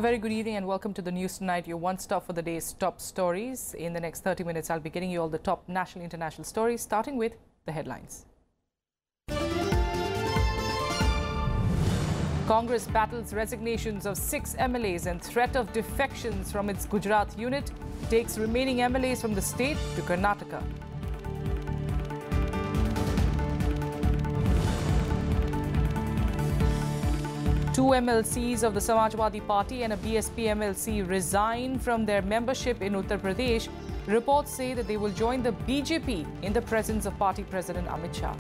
A very good evening and welcome to the news tonight, your one stop for the day's top stories. In the next 30 minutes, I'll be getting you all the top national and international stories, starting with the headlines. Congress battles resignations of 6 MLAs and threat of defections from its Gujarat unit, takes remaining MLAs from the state to Karnataka. Two MLCs of the Samajwadi Party and a BSP MLC resign from their membership in Uttar Pradesh. Reports say that they will join the BJP in the presence of party President Amit Shah.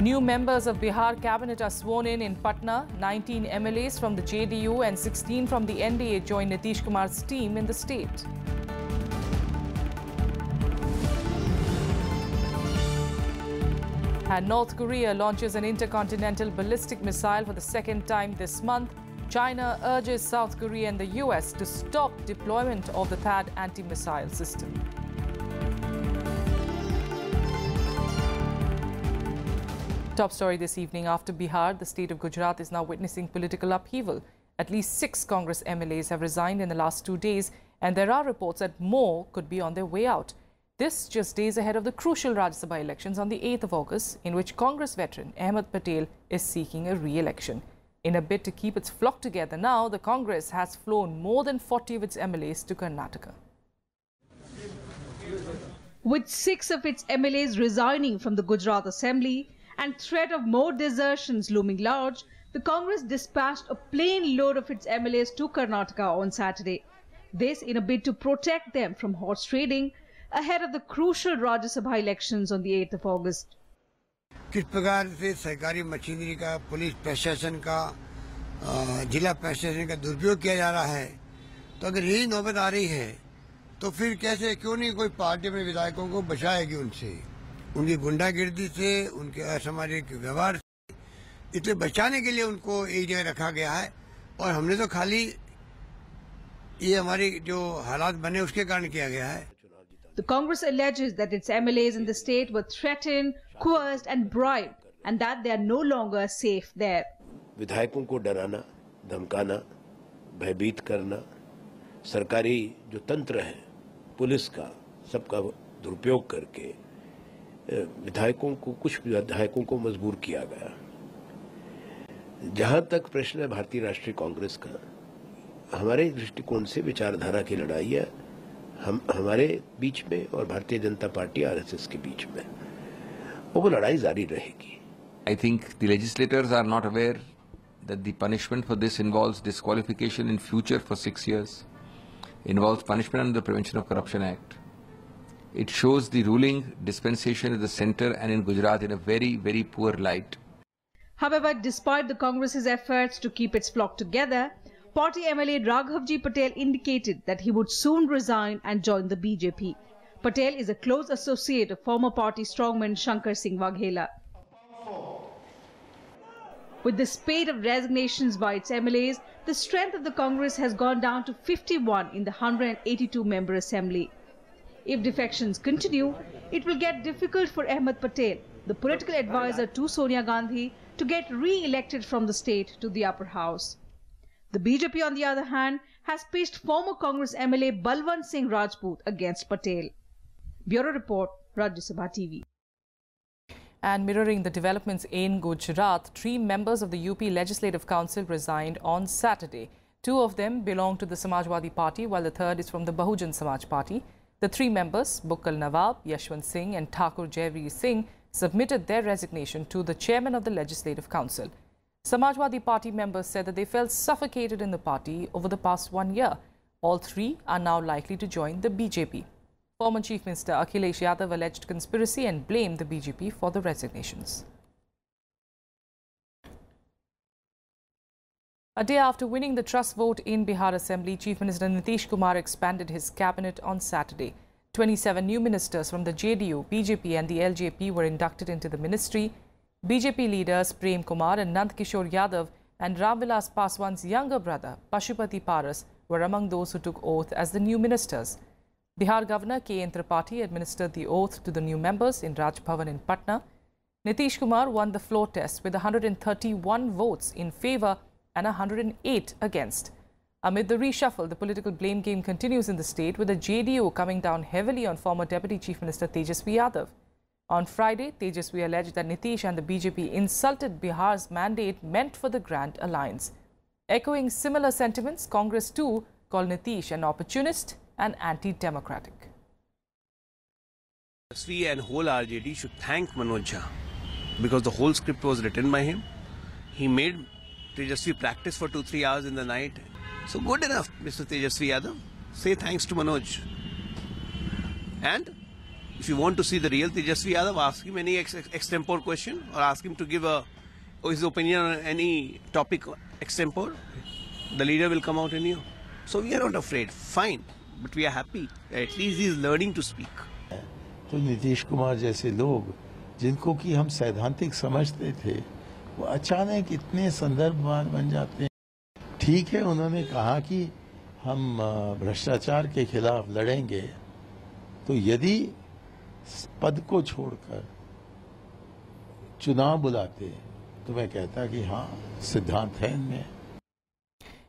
New members of Bihar cabinet are sworn in Patna. 19 MLAs from the JDU and 16 from the NDA join Nitish Kumar's team in the state. And North Korea launches an intercontinental ballistic missile for the second time this month. China urges South Korea and the US to stop deployment of the THAAD anti-missile system. Top story this evening. After Bihar, the state of Gujarat is now witnessing political upheaval. At least 6 Congress MLAs have resigned in the last 2 days, and there are reports that more could be on their way out. This just days ahead of the crucial Rajya Sabha elections on the 8th of August, in which Congress veteran Ahmed Patel is seeking a re-election. In a bid to keep its flock together now, the Congress has flown more than 40 of its MLAs to Karnataka. With 6 of its MLAs resigning from the Gujarat Assembly and threat of more desertions looming large, the Congress dispatched a plane load of its MLAs to Karnataka on Saturday. This in a bid to protect them from horse trading ahead of the crucial Rajya Sabha elections on the 8th of August. किस प्रकार से सरकारी machinery का, police प्रशासन का, जिला प्रशासन का दुरुपयोग किया जा रहा है, तो अगर यही नौबत आ रही है तो फिर कैसे, क्यों नहीं कोई पार्टी में विधायकों को बचाएगी उनसे, उनकी गुंडागिर्दी से, उनके असामाजिक व्यवहार से। इसलिए बचाने के लिए उनको एक जगह रखा गया है। और हमने तो खाली ये हमारी जो हालात बने उसके कारण किया गया है। The Congress alleges that its MLAs in the state were threatened, coerced and bribed, and that they are no longer safe there. विधायकों को डराना, धमकाना, भयभीत करना, सरकारी जो तंत्र है, पुलिस का, सबका दुरुपयोग करके कुछ विधायकों को मजबूर किया गया। जहां तक प्रश्न है भारतीय राष्ट्रीय कांग्रेस का, हमारे दृष्टिकोण से विचारधारा की लड़ाई है, हमारे बीच में और भारतीय जनता पार्टी आरएसएस के बीच में, वो लड़ाई जारी रहेगी। I think the legislators are not aware that the punishment for this involves disqualification in future for 6 years, involves punishment under the Prevention of Corruption Act. It shows the ruling dispensation at the center and in Gujarat in a very, very poor light. However, despite the Congress's efforts to keep its flock together, Party MLA Raghavji Patel indicated that he would soon resign and join the BJP. Patel is a close associate of former party strongman Shankar Singh Waghela. With the spate of resignations by its MLAs, the strength of the Congress has gone down to 51 in the 182-member assembly. If defections continue, it will get difficult for Ahmed Patel, the political advisor to Sonia Gandhi, to get re-elected from the state to the upper house. The BJP, on the other hand, has pitched former Congress MLA Balwant Singh Rajput against Patel. Bureau Report, Rajya Sabha TV. And mirroring the developments in Gujarat, 3 members of the UP Legislative Council resigned on Saturday. 2 of them belong to the Samajwadi Party, while the third is from the Bahujan Samaj Party. The 3 members, Bukkal Nawab, Yashwant Singh and Thakur Jaivir Singh, submitted their resignation to the chairman of the Legislative Council. Samajwadi Party members said that they felt suffocated in the party over the past 1 year. All 3 are now likely to join the BJP. Former Chief Minister Akhilesh Yadav alleged conspiracy and blamed the BJP for the resignations. A day after winning the trust vote in Bihar Assembly, Chief Minister Nitish Kumar expanded his cabinet on Saturday. 27 new ministers from the JDU, BJP and the LJP were inducted into the ministry. BJP leaders Prem Kumar and Nand Kishore Yadav and Ramvilas Paswan's younger brother Pashupati Paras were among those who took oath as the new ministers. Bihar Governor K. N. Tripathi administered the oath to the new members in Raj Bhavan in Patna. Nitish Kumar won the floor test with 131 votes in favour and 108 against. Amid the reshuffle, the political blame game continues in the state, with the JDU coming down heavily on former Deputy Chief Minister Tejasvi Yadav. On Friday, Tejasvi alleged that Nitish and the BJP insulted Bihar's mandate meant for the Grand Alliance. Echoing similar sentiments, Congress too called Nitish an opportunist and anti-democratic. Tejasvi and whole RJD should thank Manoj Jha, because the whole script was written by him. He made Tejasvi practice for 2-3 hours in the night. So good enough, Mr. Tejasvi Yadav. Say thanks to Manoj. And if you want to see the real Tejasvi Yadav, ask him any extempore question, or ask him to give his opinion on any topic extempore. The leader will come out in you. So we are not afraid. Fine. But we are happy. At least he is learning to speak. तो नीतीश कुमार जैसे लोग जिनको कि हम सैद्धांतिक समझते थे, वो अचानक इतने संदर्भवान बन जाते हैं। ठीक है, उन्होंने कहा कि हम भ्रष्टाचार के खिलाफ लड़ेंगे, तो यदि पद को छोड़कर चुनाव बुलाते तो मैं कहता कि हाँ, सिद्धांत है इनमें।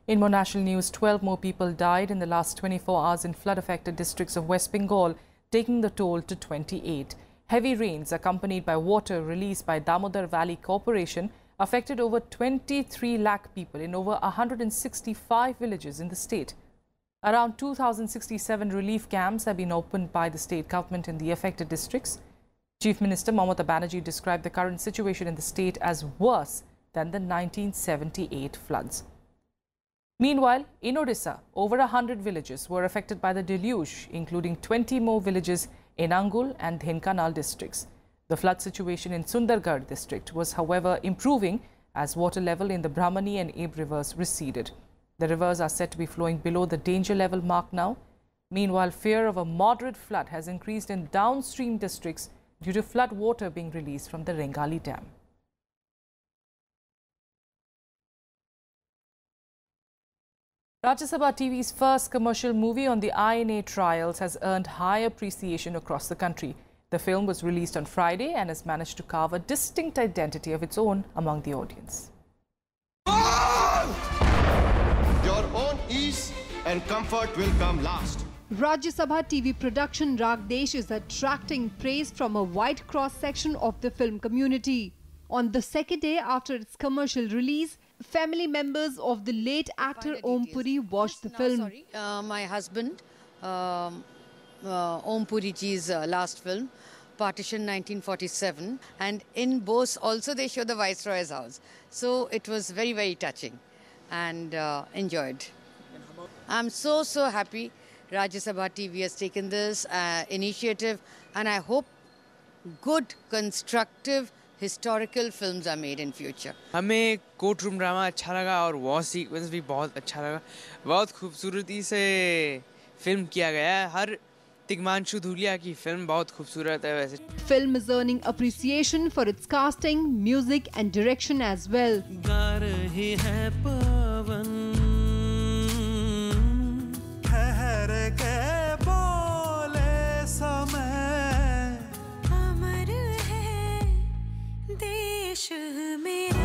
In more national news, 12 more people died in the last 24 hours in flood-affected districts of West Bengal, taking the toll to 28. Heavy rains accompanied by water released by Damodar Valley Corporation affected over 23 lakh people in over 165 villages in the state. Around 2,067 relief camps have been opened by the state government in the affected districts. Chief Minister Mamata Banerjee described the current situation in the state as worse than the 1978 floods. Meanwhile, in Odisha, over 100 villages were affected by the deluge, including 20 more villages in Angul and Dhenkanal districts. The flood situation in Sundargarh district was, however, improving as water level in the Brahmani and Eb rivers receded. The rivers are said to be flowing below the danger level mark now. Meanwhile, fear of a moderate flood has increased in downstream districts due to flood water being released from the Rengali Dam. Rajya Sabha TV's first commercial movie on the INA trials has earned high appreciation across the country. The film was released on Friday and has managed to carve a distinct identity of its own among the audience. Your own ease and comfort will come last. Rajya Sabha TV production Raag Desh is attracting praise from a wide cross-section of the film community. On the second day after its commercial release, family members of the late actor Om Puri watched the film. My husband, Om Puri ji's last film, Partition 1947, and in Bose also they show the Viceroy's house. So it was very, very touching and enjoyed. I'm so happy Rajya Sabha TV has taken this initiative, and I hope good, constructive, historical films are made in future. हमें court room drama अच्छा लगा और war sequence भी बहुत अच्छा लगा। बहुत खूबसूरती से फिल्म किया गया है। हर तिग्मांशु धूलिया की फिल्म बहुत खूबसूरत है वैसे। Film is earning appreciation for its casting, music and direction as well. गा रही है पवन ठहर के बोले समय अमर है देश मेरा।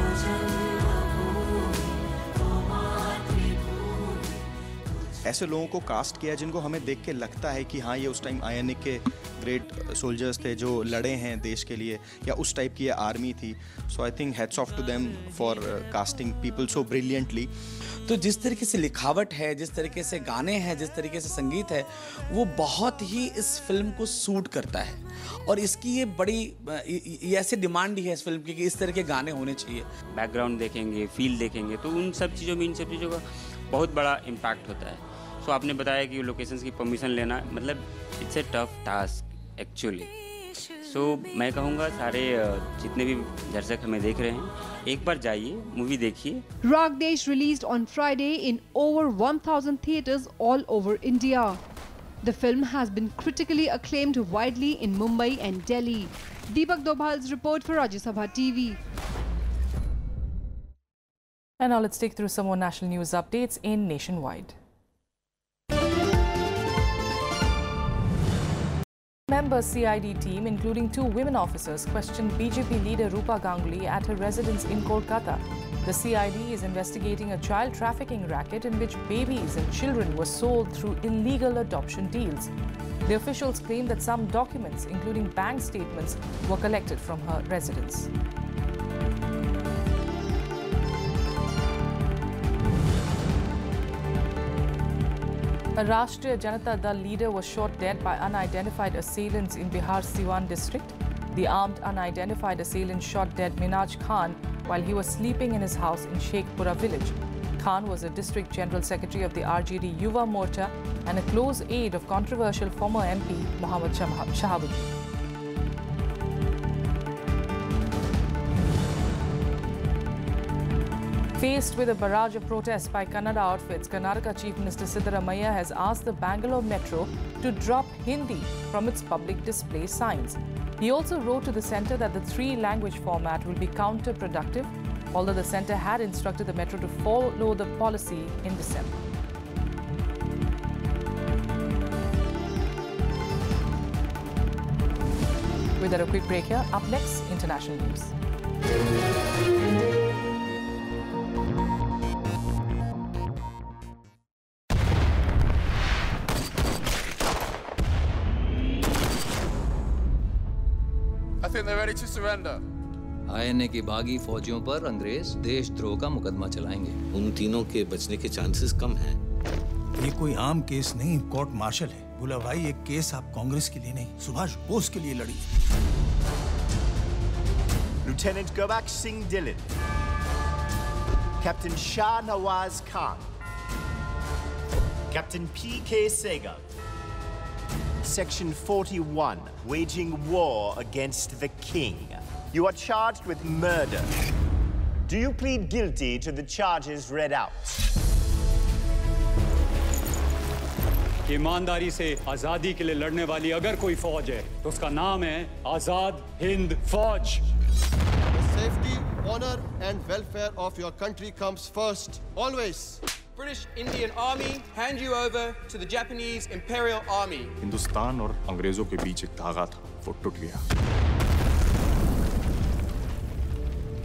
ऐसे लोगों को कास्ट किया जिनको हमें देख के लगता है कि हाँ, ये उस टाइम INA के ग्रेट सोल्जर्स थे जो लड़े हैं देश के लिए, या उस टाइप की आर्मी थी। So I think hats off to them for casting people so brilliantly. तो जिस तरीके से लिखावट है, जिस तरीके से गाने हैं, जिस तरीके से संगीत है, वो बहुत ही इस फिल्म को सूट करता है। और इसकी ये बड़ी ये ऐसी डिमांड ही है इस फिल्म की कि इस तरह के गाने होने चाहिए। बैकग्राउंड देखेंगे, फील देखेंगे, तो उन सब चीज़ों का बहुत बड़ा इम्पैक्ट होता है। तो आपने बताया कि लोकेशंस की परमिशन लेना, मतलब it's a tough task actually. So मैं कहूँगा सारे जितने भी दर्शक हमें देख रहे हैं, एक बार जाइए, मूवी देखिए। Raag Desh released on Friday in over 1,000 theatres all over India. The film has been critically acclaimed widely in Mumbai and Delhi. Deepak Dobhal's report for Rajya Sabha TV. And now let's take through some more national news updates in Nationwide. 10-member CID team, including 2 women officers, questioned BJP leader Rupa Ganguly at her residence in Kolkata. The CID is investigating a child trafficking racket in which babies and children were sold through illegal adoption deals. The officials claim that some documents, including bank statements, were collected from her residence. A Rashtriya Janata Dal leader was shot dead by unidentified assailants in Bihar's Siwan district. The armed unidentified assailant shot dead Minaj Khan while he was sleeping in his house in Sheikhpura village. Khan was a district general secretary of the RJD Yuva Morcha and a close aide of controversial former MP Mohammad Shahabuddin. Faced with a barrage of protests by Kannada outfits, Karnataka Chief Minister Siddaramaiah has asked the Bangalore Metro to drop Hindi from its public display signs. He also wrote to the centre that the 3-language format will be counterproductive, although the centre had instructed the Metro to follow the policy in December. With that, a quick break here. Up next, international news. I think they're ready to surrender. INA की बागी फौजियों पर अंग्रेज देशद्रोह का मुकदमा चलाएंगे। उन तीनों के बचने के चांसेस कम हैं। ये कोई आम केस नहीं, कोर्ट मार्शल है। बोला भाई, ये केस आप कांग्रेस के लिए नहीं, सुभाष बोस के लिए लड़ी। Lieutenant Gobak Singh Dhillon, Captain Shah Nawaz Khan, Captain P.K. Sehgal. Section 41, waging war against the king. You are charged with murder. Do you plead guilty to the charges read out? ईमानदारी से आजादी के लिए लड़ने वाली अगर कोई फौज है तो उसका नाम है आजाद हिंद फौज। The safety, honor and welfare of your country comes first, always. British Indian Army hand you over to the Japanese Imperial Army. Hindustan और अंग्रेजों के बीच एक धागा था, वो टूट गया।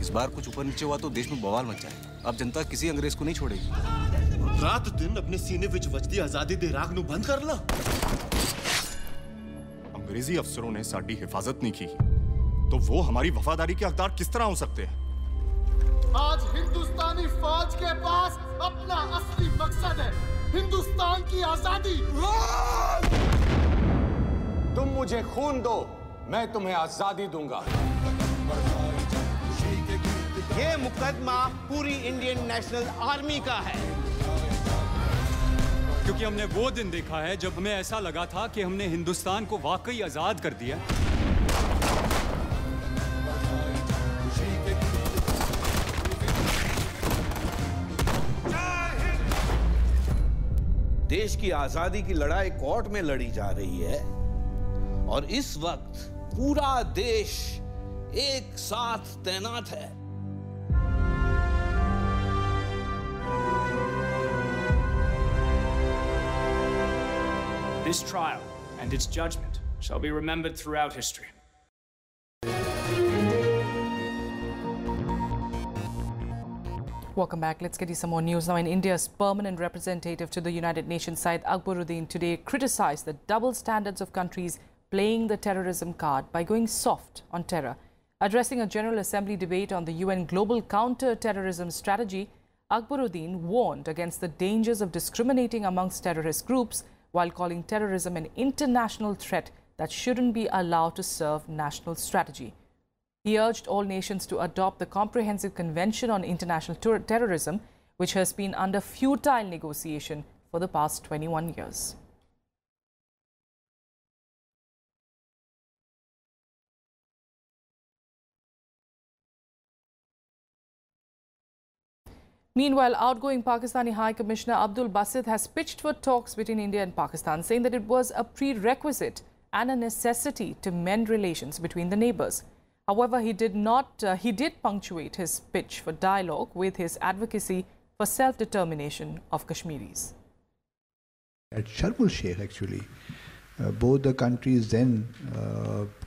इस बार कुछ ऊपर नीचे हुआ तो देश में बवाल मच जाए। अब जनता किसी अंग्रेज को नहीं छोड़ेगी। रात दिन अपने सीने विच वजदी आजादी दे राग नू बंद कर ला। अंग्रेजी अफसरों ने साडी हिफाजत नहीं की, तो वो हमारी वफादारी के हकदार किस तरह हो सकते हैं? आज हिंदुस्तानी फौज के पास अपना असली मकसद है, हिंदुस्तान की आजादी। तुम मुझे खून दो, मैं तुम्हें आजादी दूंगा। ये मुकदमा पूरी इंडियन नेशनल आर्मी का है। क्योंकि हमने वो दिन देखा है जब हमें ऐसा लगा था कि हमने हिंदुस्तान को वाकई आजाद कर दिया। देश की आजादी की लड़ाई कोर्ट में लड़ी जा रही है और इस वक्त पूरा देश एक साथ तैनात है। This trial and its judgment shall be remembered throughout history. Welcome back. Let's get you some more news now. In India's permanent representative to the United Nations, Syed Akbaruddin, today criticized the double standards of countries playing the terrorism card by going soft on terror. Addressing a General Assembly debate on the UN Global Counter-Terrorism Strategy, Akbaruddin warned against the dangers of discriminating amongst terrorist groups while calling terrorism an international threat that shouldn't be allowed to serve national strategy. He urged all nations to adopt the Comprehensive Convention on International Terrorism, which has been under futile negotiation for the past 21 years. Meanwhile, outgoing Pakistani High Commissioner Abdul Basit has pitched for talks between India and Pakistan, saying that it was a prerequisite and a necessity to mend relations between the neighbours. However, he did punctuate his pitch for dialogue with his advocacy for self-determination of Kashmiris. At Sharm el Sheikh, actually, both the countries then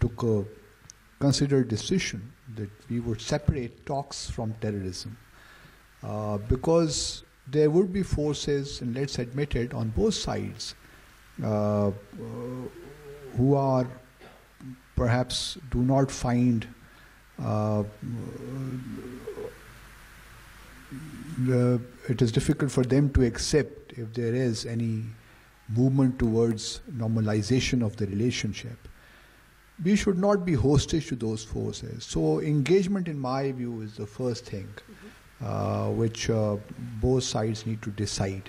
took a considered decision that we would separate talks from terrorism, because there would be forces, and let's admit it, on both sides, who are perhaps do not find it is difficult for them to accept if there is any movement towards normalization of the relationship. We should not be hostage to those forces. So engagement, in my view, is the first thing which both sides need to decide.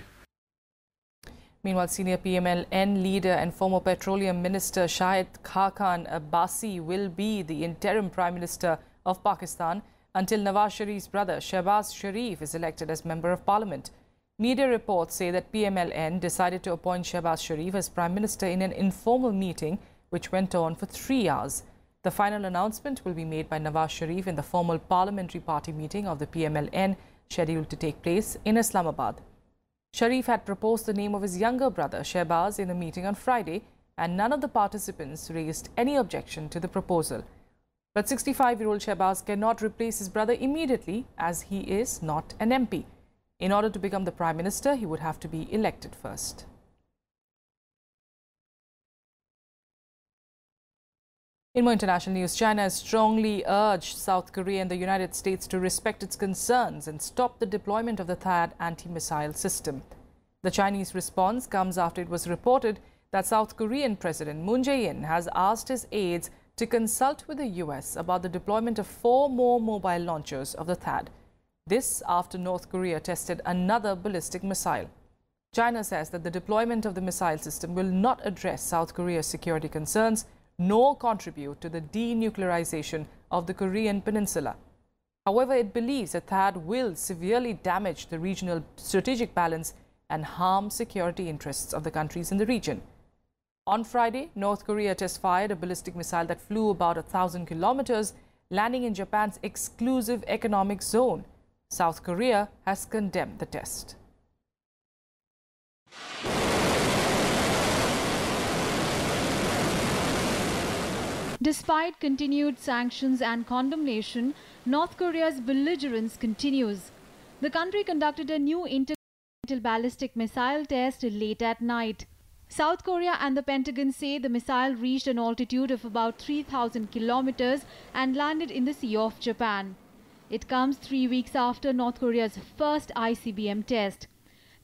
Meanwhile, senior PMLN leader and former Petroleum Minister Shahid Khaqan Abbasi will be the interim Prime Minister of Pakistan until Nawaz Sharif's brother Shehbaz Sharif is elected as Member of Parliament. Media reports say that PMLN decided to appoint Shehbaz Sharif as Prime Minister in an informal meeting which went on for 3 hours. The final announcement will be made by Nawaz Sharif in the formal parliamentary party meeting of the PMLN scheduled to take place in Islamabad. Sharif had proposed the name of his younger brother Shehbaz in a meeting on Friday, and none of the participants raised any objection to the proposal. But 65-year-old Shehbaz cannot replace his brother immediately as he is not an MP. In order to become the Prime Minister, he would have to be elected first. In more international news, China has strongly urged South Korea and the United States to respect its concerns and stop the deployment of the THAAD anti-missile system. The Chinese response comes after it was reported that South Korean President Moon Jae-in has asked his aides to consult with the US about the deployment of 4 more mobile launchers of the THAAD. This after North Korea tested another ballistic missile. China says that the deployment of the missile system will not address South Korea's security concerns nor contribute to the denuclearization of the Korean peninsula. However, it believes that THAAD will severely damage the regional strategic balance and harm security interests of the countries in the region. On Friday, North Korea test-fired a ballistic missile that flew about 1,000 kilometers, landing in Japan's exclusive economic zone. South Korea has condemned the test. Despite continued sanctions and condemnation, North Korea's belligerence continues. The country conducted a new intercontinental ballistic missile test late at night. South Korea and the Pentagon say the missile reached an altitude of about 3,000 kilometers and landed in the Sea of Japan. It comes 3 weeks after North Korea's first ICBM test.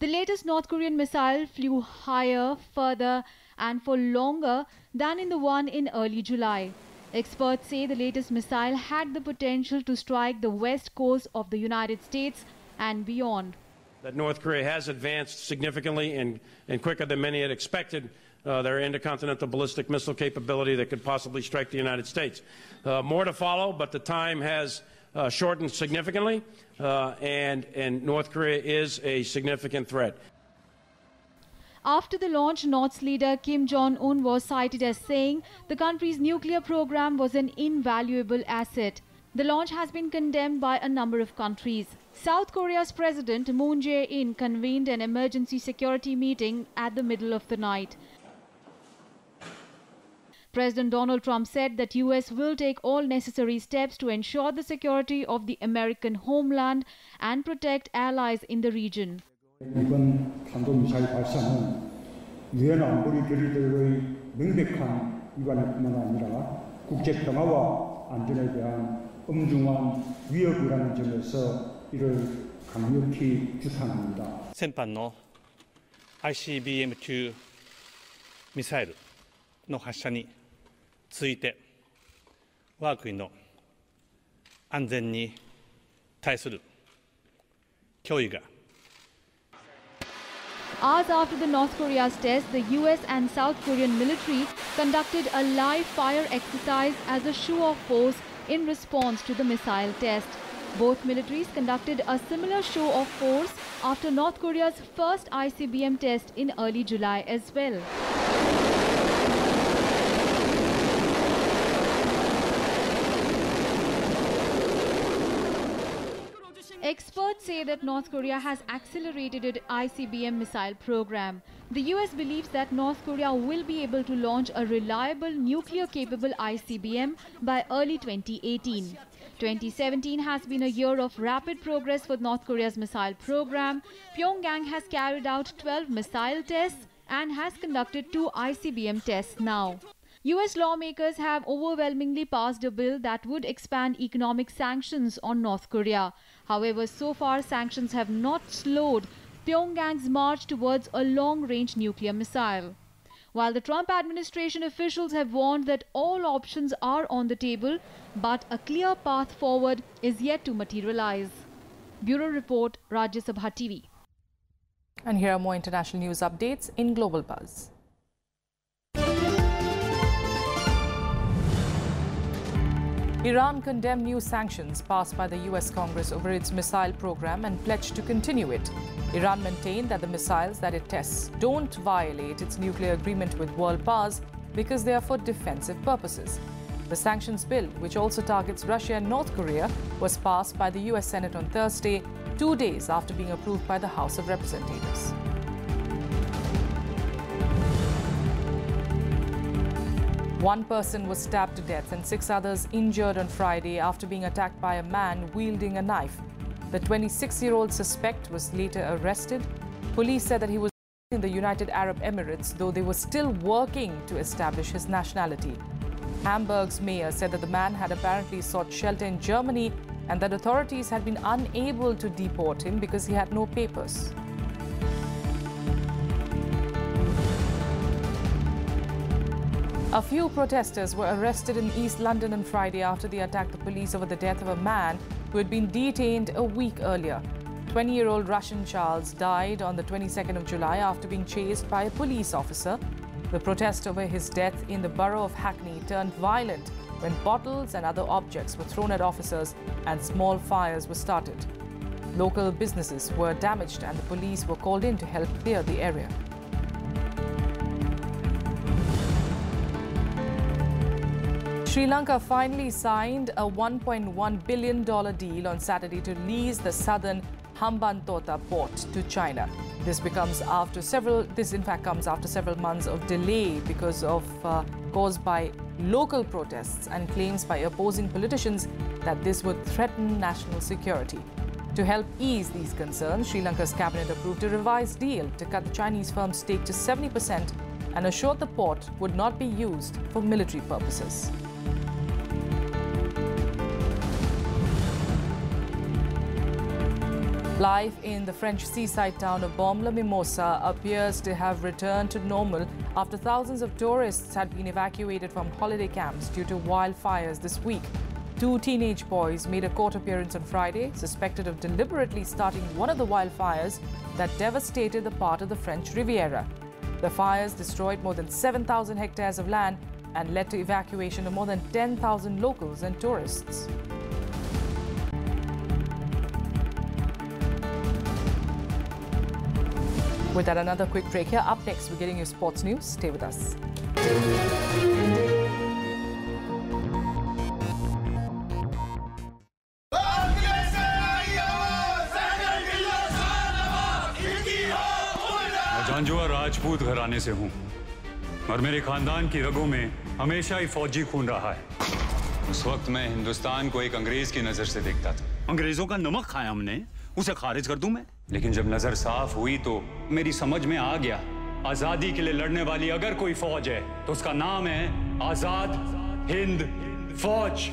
The latest North Korean missile flew higher, further and for longer than in the one in early July. Experts say the latest missile had the potential to strike the west coast of the United States and beyond. That North Korea has advanced significantly and quicker than many had expected their intercontinental ballistic missile capability that could possibly strike the United States. More to follow, but the time has shortened significantly, and North Korea is a significant threat. After the launch, North's leader Kim Jong-un was cited as saying the country's nuclear program was an invaluable asset. The launch has been condemned by a number of countries. South Korea's President Moon Jae-in convened an emergency security meeting at the middle of the night. President Donald Trump said that US will take all necessary steps to ensure the security of the American homeland and protect allies in the region. 이번 탄도미사일 발사는 유엔 안보리 결의들의 명백한 위반뿐만 아니라 국제 평화와 안전에 대한 엄중한 위협이라는 점에서 이를 강력히 규탄합니다. 先般の ICBM-2 ミサイルの発射について我が国の安全に対する脅威が Hours after the North Korea's test, the US and South Korean military conducted a live fire exercise as a show of force in response to the missile test. Both militaries conducted a similar show of force after North Korea's first ICBM test in early July as well. Experts Reports say that North Korea has accelerated its ICBM missile program. The US believes that North Korea will be able to launch a reliable nuclear-capable ICBM by early 2018. 2017 has been a year of rapid progress for North Korea's missile program. Pyongyang has carried out 12 missile tests and has conducted 2 ICBM tests now. US lawmakers have overwhelmingly passed a bill that would expand economic sanctions on North Korea. However, so far sanctions have not slowed Pyongyang's march towards a long-range nuclear missile. While the Trump administration officials have warned that all options are on the table, but a clear path forward is yet to materialize. Bureau Report, Rajya Sabha TV. And here are more international news updates in Global Buzz. Iran condemned new sanctions passed by the US Congress over its missile program and pledged to continue it. Iran maintained that the missiles that it tests don't violate its nuclear agreement with world powers because they are for defensive purposes. The sanctions bill, which also targets Russia and North Korea, was passed by the US Senate on Thursday, 2 days after being approved by the House of Representatives. One person was stabbed to death and 6 others injured on Friday after being attacked by a man wielding a knife. The 26-year-old suspect was later arrested. Police said that he was in the United Arab Emirates, though they were still working to establish his nationality. Hamburg's mayor said that the man had apparently sought shelter in Germany and that authorities had been unable to deport him because he had no papers. A few protesters were arrested in East London on Friday after they attacked the police over the death of a man who had been detained a week earlier. 20-year-old Russian Charles died on the 22nd of July after being chased by a police officer. The protest over his death in the borough of Hackney turned violent when bottles and other objects were thrown at officers and small fires were started. Local businesses were damaged and the police were called in to help clear the area. Sri Lanka finally signed a $1.1 billion deal on Saturday to lease the southern Hambantota port to China. This comes after several months of delay because of caused by local protests and claims by opposing politicians that this would threaten national security. To help ease these concerns, Sri Lanka's cabinet approved a revised deal to cut the Chinese firm's stake to 70% and assured the port would not be used for military purposes. Life in the French seaside town of Baume-la-Mimosa appears to have returned to normal after thousands of tourists had been evacuated from holiday camps due to wildfires this week. 2 teenage boys made a court appearance on Friday, suspected of deliberately starting one of the wildfires that devastated the part of the French Riviera. The fires destroyed more than 7,000 hectares of land and led to evacuation of more than 10,000 locals and tourists. With that, another quick break here. Up next, we're getting you sports news. Stay with us. मैं झांझुआ राजपूत घराने से हूँ और मेरे खानदान की रगों में हमेशा ही फौजी खून रहा है। उस वक्त मैं हिंदुस्तान को एक अंग्रेज की नजर से देखता था। अंग्रेजों का नमक खाया हमने, उसे खारिज कर दूं मैं? लेकिन जब नजर साफ हुई तो मेरी समझ में आ गया, आजादी के लिए लड़ने वाली अगर कोई फौज है तो उसका नाम है आजाद हिंद फौज।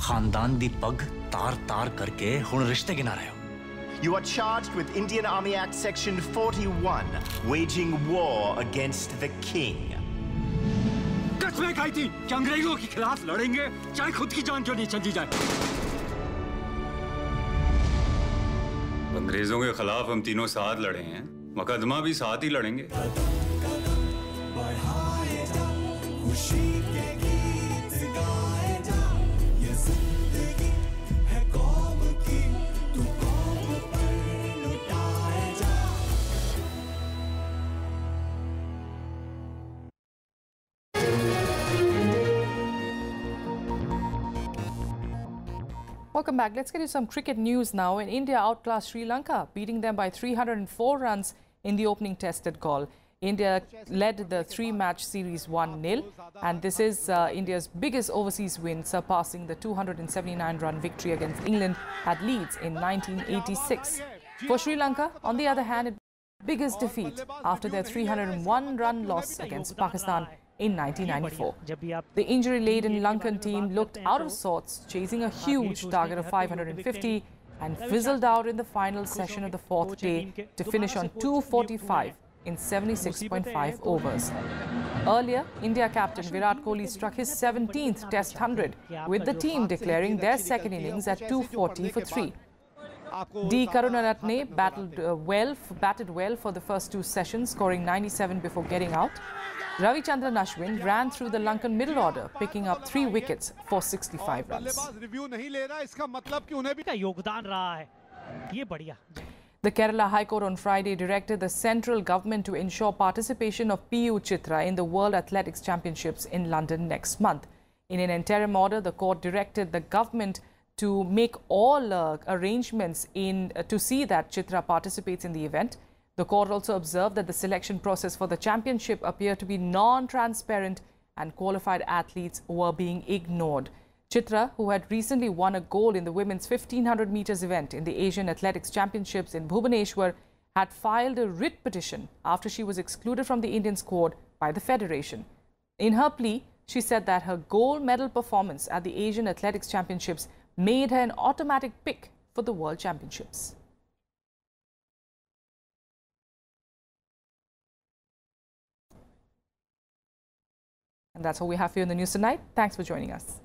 खानदान दी पग तार तार करके हुण रिश्ते गिना रहे हो। You are charged with Indian Army Act Section 41, waging war against the king. कसमें खाई थी कि अंग्रेजों के खिलाफ लड़ेंगे, चाहे खुद की जान क्यों नहीं चली जाए। अंग्रेजों के खिलाफ हम तीनों साथ लड़े हैं, मुकदमा भी साथ ही लड़ेंगे। Welcome back. Let's get you some cricket news now. And India outclassed Sri Lanka, beating them by 304 runs in the opening test at Galle. India led the three-match series 1-0, and this is India's biggest overseas win, surpassing the 279-run victory against England at Leeds in 1986. For Sri Lanka, on the other hand, it was the biggest defeat after their 301-run loss against Pakistan in 1994. The injury-laden Lankan team looked out of sorts, chasing a huge target of 550 and fizzled out in the final session of the fourth day to finish on 245 in 76.5 overs. Earlier, India captain Virat Kohli struck his 17th Test 100, with the team declaring their second innings at 240 for 3. D. Karunaratne batted well for the first two sessions, scoring 97 before getting out. Ravichandran Ashwin ran through the Lankan middle order, picking up 3 wickets for 65 runs. The Kerala High Court on Friday directed the central government to ensure participation of PU Chitra in the World Athletics Championships in London next month. In an interim order, the court directed the government to make all arrangements to see that Chitra participates in the event. The court also observed that the selection process for the championship appeared to be non-transparent and qualified athletes were being ignored. Chitra, who had recently won a gold in the women's 1500 meters event in the Asian Athletics Championships in Bhubaneswar, had filed a writ petition after she was excluded from the Indian squad by the federation. In her plea, she said that her gold medal performance at the Asian Athletics Championships made her an automatic pick for the World Championships. And that's all we have for you in the news tonight. Thanks for joining us.